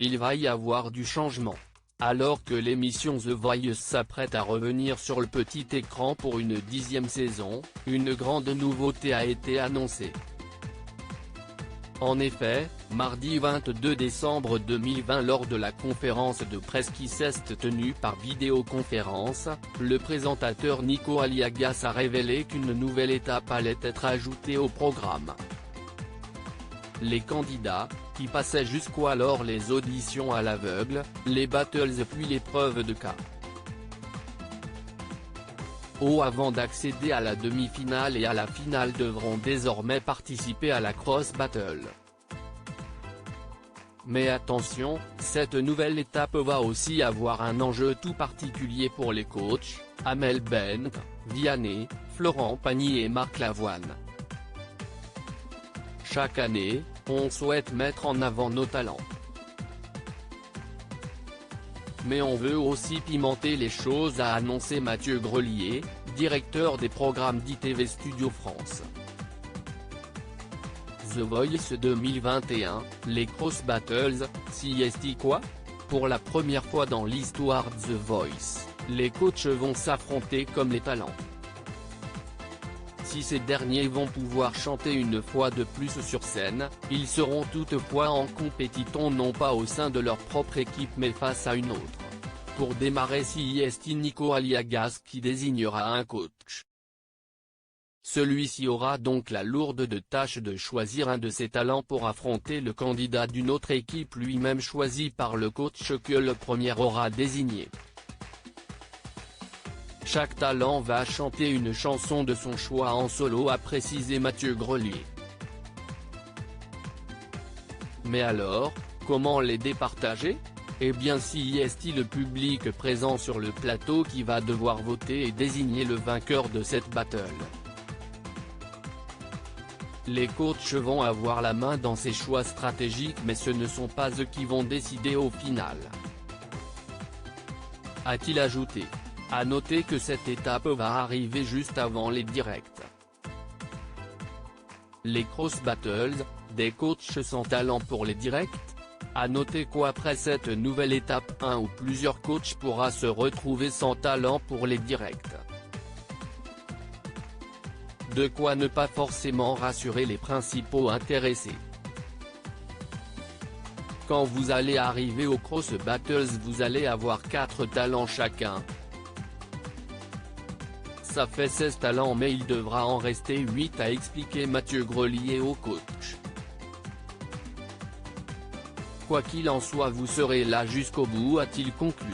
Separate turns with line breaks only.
il va y avoir du changement. Alors que l'émission The Voice s'apprête à revenir sur le petit écran pour une 10e saison, une grande nouveauté a été annoncée. En effet, mardi 22 décembre 2020 lors de la conférence de presse qui s'est tenue par vidéoconférence, le présentateur Nico Aliagas a révélé qu'une nouvelle étape allait être ajoutée au programme. Les candidats, qui passaient jusqu'alors les auditions à l'aveugle, les battles puis l'épreuve de cas. Avant d'accéder à la demi-finale et à la finale devront désormais participer à la Cross Battle. Mais attention, cette nouvelle étape va aussi avoir un enjeu tout particulier pour les coachs, Amel Bent, Vianney, Florent Pagny et Marc Lavoine. Chaque année, on souhaite mettre en avant nos talents. Mais on veut aussi pimenter les choses, a annoncé Mathieu Grelier, directeur des programmes d'ITV Studio France. The Voice 2021, les Cross Battles, CST quoi? Pour la première fois dans l'histoire de The Voice, les coachs vont s'affronter comme les talents. Si ces derniers vont pouvoir chanter une fois de plus sur scène, ils seront toutefois en compétition non pas au sein de leur propre équipe mais face à une autre. Pour démarrer, c'est Nico Aliagas qui désignera un coach. Celui-ci aura donc la lourde tâche de choisir un de ses talents pour affronter le candidat d'une autre équipe lui-même choisi par le coach que le premier aura désigné. Chaque talent va chanter une chanson de son choix en solo, a précisé Mathieu Grelier. Mais alors, comment les départager? Eh bien c'est le public présent sur le plateau qui va devoir voter et désigner le vainqueur de cette battle. Les coachs vont avoir la main dans ces choix stratégiques mais ce ne sont pas eux qui vont décider au final. A-t-il ajouté. À noter que cette étape va arriver juste avant les directs. Les Cross Battles, des coachs sans talent pour les directs? À noter qu'après cette nouvelle étape, un ou plusieurs coachs pourra se retrouver sans talent pour les directs. De quoi ne pas forcément rassurer les principaux intéressés. Quand vous allez arriver aux Cross Battles, vous allez avoir 4 talents chacun. Ça fait 16 talents mais il devra en rester 8, a expliqué Mathieu Grelier au coach. Quoi qu'il en soit, vous serez là jusqu'au bout, a-t-il conclu.